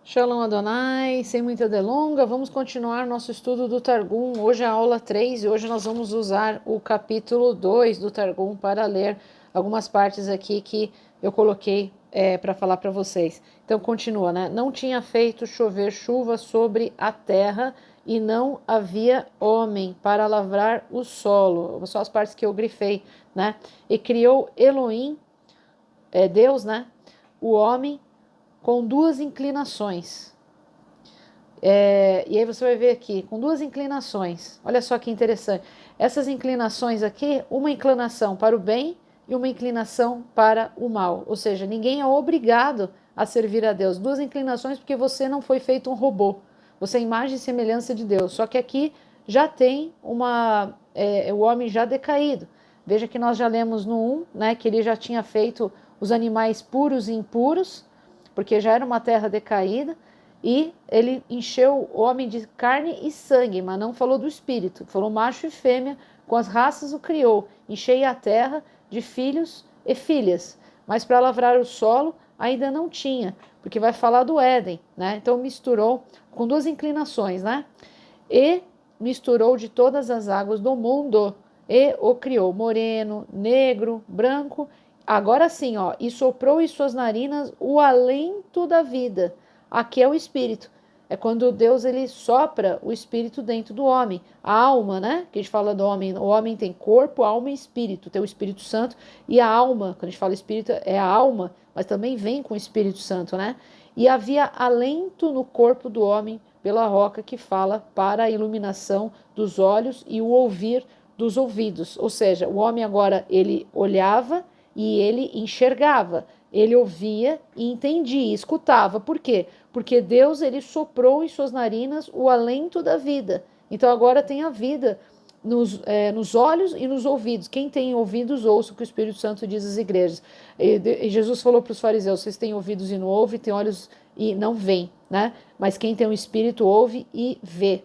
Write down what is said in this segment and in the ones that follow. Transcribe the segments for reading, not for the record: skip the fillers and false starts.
Shalom Adonai, sem muita delonga, vamos continuar nosso estudo do Targum. Hoje é a aula 3 e hoje nós vamos usar o capítulo 2 do Targum para ler algumas partes aqui que eu coloquei para falar para vocês. Então continua, né? Não tinha feito chover chuva sobre a terra e não havia homem para lavrar o solo. Só as partes que eu grifei, né? E criou Elohim, Deus, né? O homem com duas inclinações. E aí você vai ver aqui, com duas inclinações. Olha só que interessante. Essas inclinações aqui, uma inclinação para o bem e uma inclinação para o mal. Ou seja, ninguém é obrigado a servir a Deus. Duas inclinações porque você não foi feito um robô. Você é imagem e semelhança de Deus. Só que aqui já tem o homem já decaído. Veja que nós já lemos no 1, né, que ele já tinha feito os animais puros e impuros, porque já era uma terra decaída, e ele encheu o homem de carne e sangue, mas não falou do espírito, falou macho e fêmea, com as raças o criou, enchei a terra de filhos e filhas, mas para lavrar o solo ainda não tinha, porque vai falar do Éden, né? Então misturou com duas inclinações, né? E misturou de todas as águas do mundo, e o criou moreno, negro, branco. Agora sim, ó, e soprou em suas narinas o alento da vida. Aqui é o espírito. É quando Deus ele sopra o espírito dentro do homem. A alma, né? Que a gente fala do homem. O homem tem corpo, alma e espírito. Tem o Espírito Santo e a alma. Quando a gente fala espírito, é a alma, mas também vem com o Espírito Santo, né? E havia alento no corpo do homem pela roca que fala para a iluminação dos olhos e o ouvir dos ouvidos. Ou seja, o homem agora ele olhava e ele enxergava, ele ouvia e entendia, escutava. Por quê? Porque Deus ele soprou em suas narinas o alento da vida. Então agora tem a vida nos olhos e nos ouvidos. Quem tem ouvidos, ouça o que o Espírito Santo diz às igrejas. E Jesus falou para os fariseus, vocês têm ouvidos e não ouvem, têm olhos e não veem, né? Mas quem tem um espírito ouve e vê.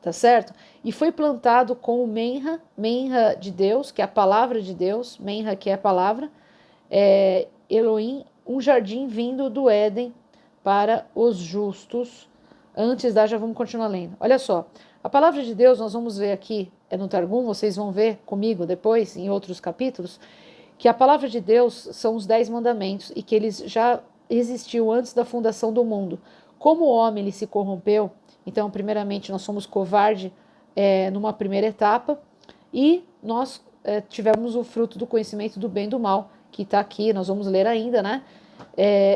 Tá certo? E foi plantado com o Menra de Deus, que é a palavra de Deus, Menra que é a palavra, Elohim, um jardim vindo do Éden para os justos. Já vamos continuar lendo. Olha só, a palavra de Deus, nós vamos ver aqui, no Targum, vocês vão ver comigo depois, em outros capítulos, que a palavra de Deus são os 10 mandamentos e que eles já existiu antes da fundação do mundo. Como o homem ele se corrompeu, então, primeiramente, nós somos covarde numa primeira etapa e nós tivemos o fruto do conhecimento do bem e do mal, que está aqui, nós vamos ler ainda, né?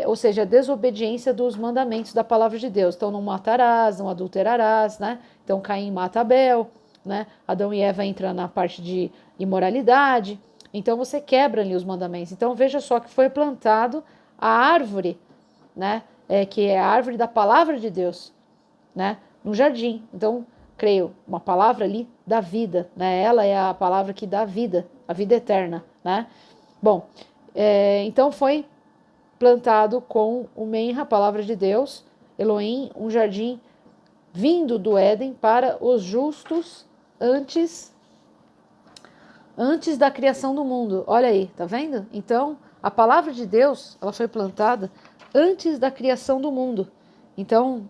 Ou seja, a desobediência dos mandamentos da palavra de Deus. Então, não matarás, não adulterarás, né? Então, Caim mata Abel, né? Adão e Eva entram na parte de imoralidade. Então, você quebra ali os mandamentos. Então, veja só que foi plantado a árvore, né? Que é a árvore da palavra de Deus, né, no jardim. Então, creio, uma palavra ali da vida, né? Ela é a palavra que dá vida, a vida eterna, né? Bom, então foi plantado com o Menra, a palavra de Deus, Elohim, um jardim vindo do Éden para os justos antes da criação do mundo. Olha aí, tá vendo? Então, a palavra de Deus, ela foi plantada antes da criação do mundo. Então,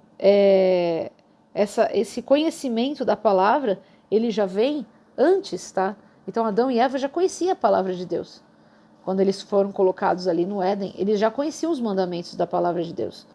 esse conhecimento da palavra, ele já vem antes, tá? Então, Adão e Eva já conheciam a palavra de Deus. Quando eles foram colocados ali no Éden, eles já conheciam os mandamentos da palavra de Deus.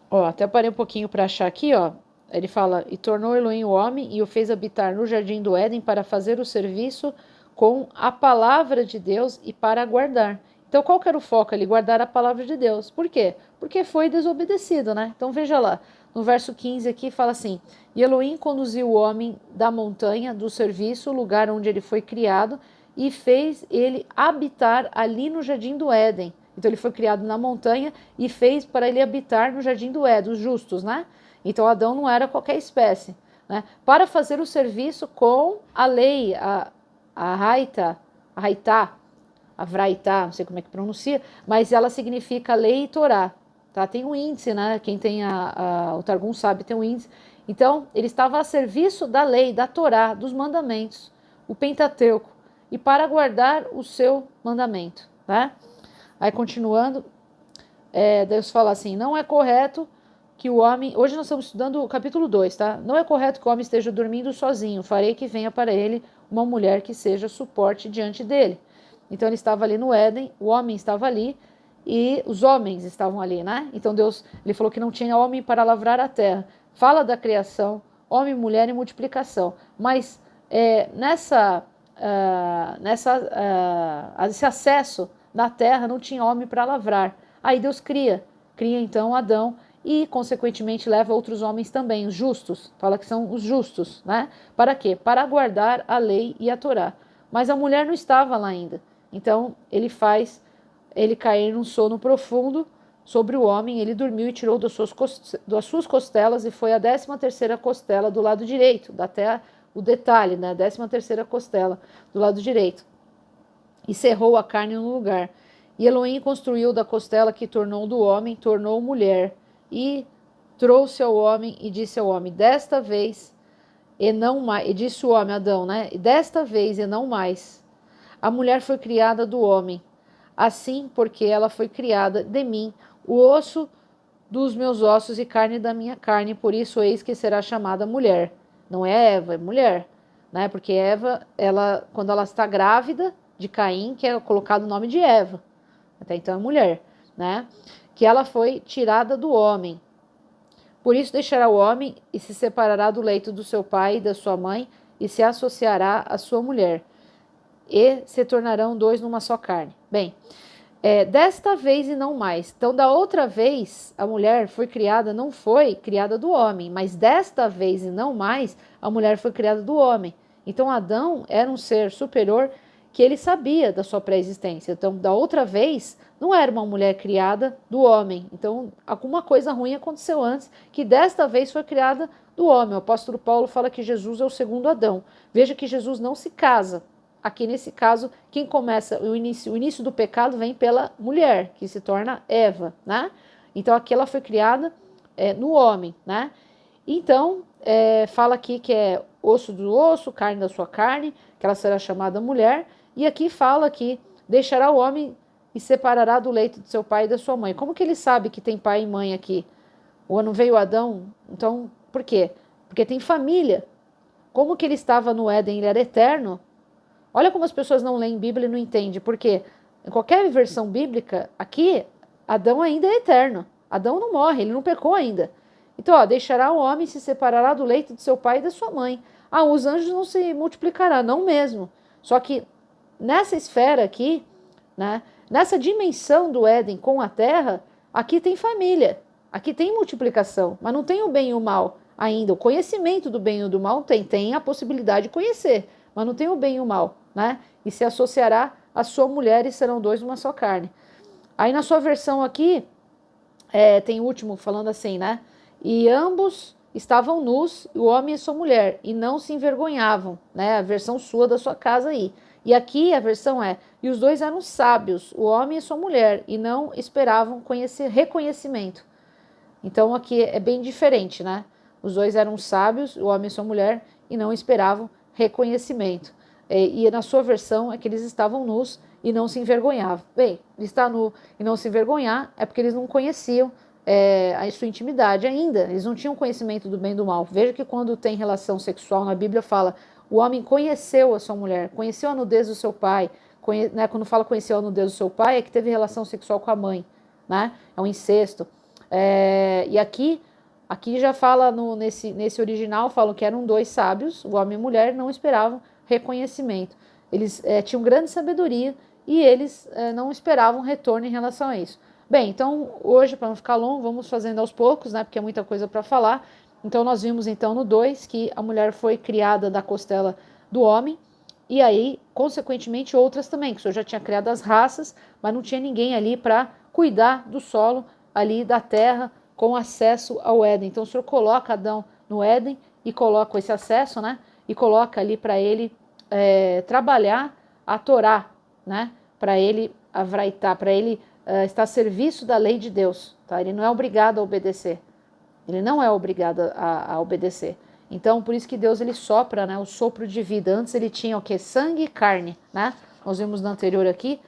Ó, até parei um pouquinho para achar aqui, ó. Ele fala, e tornou Elohim o homem e o fez habitar no jardim do Éden para fazer o serviço com a palavra de Deus e para guardar. Então, qual que era o foco ali? Guardar a palavra de Deus. Por quê? Porque foi desobedecido, né? Então, veja lá, no verso 15 aqui fala assim, e Elohim conduziu o homem da montanha do serviço, o lugar onde ele foi criado, e fez ele habitar ali no jardim do Éden. Então, ele foi criado na montanha e fez para ele habitar no jardim do Éden, os justos, né? Então, Adão não era qualquer espécie, né? Para fazer o serviço com a lei, a Haitá, a Vraitá, não sei como é que pronuncia, mas ela significa lei e Torá, tá? Tem um índice, né? Quem tem o Targum sabe, tem um índice. Então, ele estava a serviço da lei, da Torá, dos mandamentos, o Pentateuco, e para guardar o seu mandamento, né? Aí, continuando, Deus fala assim, não é correto que o homem... Hoje nós estamos estudando o capítulo 2, tá? Não é correto que o homem esteja dormindo sozinho. Farei que venha para ele uma mulher que seja suporte diante dele. Então ele estava ali no Éden, o homem estava ali e os homens estavam ali, né? Então Deus, ele falou que não tinha homem para lavrar a terra. Fala da criação, homem, mulher e multiplicação. Mas esse acesso na terra não tinha homem para lavrar. Aí Deus cria então Adão e, consequentemente, leva outros homens também, os justos. Fala que são os justos, né? Para quê? Para guardar a lei e a Torá. Mas a mulher não estava lá ainda. Então, ele faz ele cair num sono profundo sobre o homem. Ele dormiu e tirou das suas costelas e foi a 13ª costela do lado direito. Dá até o detalhe, né? 13ª costela do lado direito. E cerrou a carne no lugar. E Elohim construiu da costela que tornou do homem, tornou mulher. E trouxe ao homem e disse ao homem, desta vez e não mais, e disse o homem, Adão, né? Desta vez e não mais, a mulher foi criada do homem, assim porque ela foi criada de mim, o osso dos meus ossos e carne da minha carne, por isso eis que será chamada mulher. Não é Eva, é mulher, né? Porque Eva, quando ela está grávida de Caim, que é colocado o nome de Eva, até então é mulher, né? Que ela foi tirada do homem. Por isso deixará o homem e se separará do leito do seu pai e da sua mãe e se associará à sua mulher. E se tornarão dois numa só carne. Bem, desta vez e não mais. Então, da outra vez, a mulher foi criada, não foi criada do homem, mas desta vez e não mais, a mulher foi criada do homem. Então, Adão era um ser superior que ele sabia da sua pré-existência. Então, da outra vez, não era uma mulher criada do homem. Então, alguma coisa ruim aconteceu antes, que desta vez foi criada do homem. O apóstolo Paulo fala que Jesus é o segundo Adão. Veja que Jesus não se casa. Aqui nesse caso, quem começa o início do pecado vem pela mulher, que se torna Eva, né? Então, aqui ela foi criada no homem, né? Então, fala aqui que é osso do osso, carne da sua carne, que ela será chamada mulher. E aqui fala que deixará o homem e separará do leito de seu pai e da sua mãe. Como que ele sabe que tem pai e mãe aqui? Ou não veio Adão? Então, por quê? Porque tem família. Como que ele estava no Éden, ele era eterno? Olha como as pessoas não leem Bíblia e não entendem. Porque em qualquer versão bíblica, aqui, Adão ainda é eterno. Adão não morre, ele não pecou ainda. Então, deixará o homem e se separará do leito de seu pai e da sua mãe. Os anjos não se multiplicarão, não mesmo. Só que nessa esfera aqui, né, nessa dimensão do Éden com a terra, aqui tem família, aqui tem multiplicação, mas não tem o bem e o mal ainda. O conhecimento do bem e do mal tem a possibilidade de conhecer, mas não tem o bem e o mal, né? E se associará à sua mulher e serão dois numa só carne. Aí na sua versão aqui, tem o último falando assim, né? E ambos estavam nus, o homem e sua mulher, e não se envergonhavam, né? A versão sua da sua casa aí. E aqui a versão e os dois eram sábios, o homem e sua mulher, e não esperavam reconhecimento. Então aqui é bem diferente, né? Os dois eram sábios, o homem e sua mulher, e não esperavam reconhecimento. E na sua versão é que eles estavam nus e não se envergonhavam. Bem, estar nu e não se envergonhar é porque eles não conheciam a sua intimidade ainda, eles não tinham conhecimento do bem e do mal. Veja que quando tem relação sexual na Bíblia fala, o homem conheceu a sua mulher, conheceu a nudez do seu pai, né, quando fala conheceu a nudez do seu pai, é que teve relação sexual com a mãe, né? É um incesto. E aqui já fala, nesse original, falam que eram dois sábios, o homem e a mulher, não esperavam reconhecimento. Eles tinham grande sabedoria e eles não esperavam retorno em relação a isso. Bem, então hoje, para não ficar longo, vamos fazendo aos poucos, né, porque é muita coisa para falar. Então nós vimos então no 2 que a mulher foi criada da costela do homem, e aí, consequentemente, outras também, que o Senhor já tinha criado as raças, mas não tinha ninguém ali para cuidar do solo ali da terra com acesso ao Éden. Então o Senhor coloca Adão no Éden e coloca esse acesso, né? E coloca ali para ele trabalhar a Torá, né? Para ele avraitar, para ele estar a serviço da lei de Deus, tá? Ele não é obrigado a obedecer. Ele não é obrigado a obedecer. Então, por isso que Deus ele sopra, né, o sopro de vida. Antes ele tinha o quê? Sangue e carne, né? Nós vimos no anterior aqui,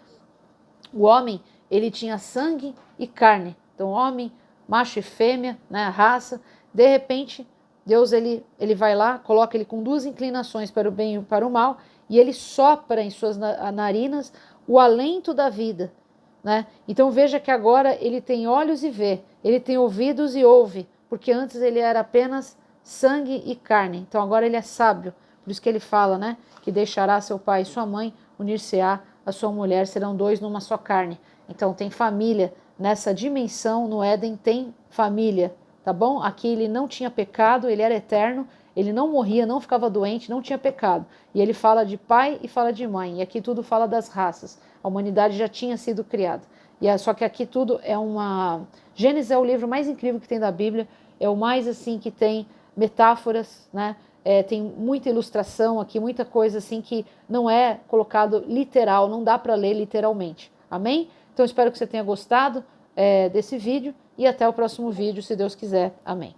o homem, ele tinha sangue e carne. Então, homem, macho e fêmea, né, a raça. De repente, Deus ele vai lá, coloca ele com duas inclinações para o bem e para o mal, e ele sopra em suas narinas o alento da vida, né? Então veja que agora ele tem olhos e vê, ele tem ouvidos e ouve, porque antes ele era apenas sangue e carne. Então agora ele é sábio, por isso que ele fala, né, que deixará seu pai e sua mãe, unir-se-á a sua mulher, serão dois numa só carne. Então tem família nessa dimensão, no Éden tem família, tá bom? Aqui ele não tinha pecado, ele era eterno, ele não morria, não ficava doente, não tinha pecado. E ele fala de pai e fala de mãe, e aqui tudo fala das raças. A humanidade já tinha sido criada. Só que aqui tudo é uma... Gênesis é o livro mais incrível que tem da Bíblia, é o mais assim que tem metáforas, né? Tem muita ilustração aqui, muita coisa assim que não é colocado literal, não dá para ler literalmente. Amém? Então espero que você tenha gostado desse vídeo e até o próximo vídeo, se Deus quiser. Amém.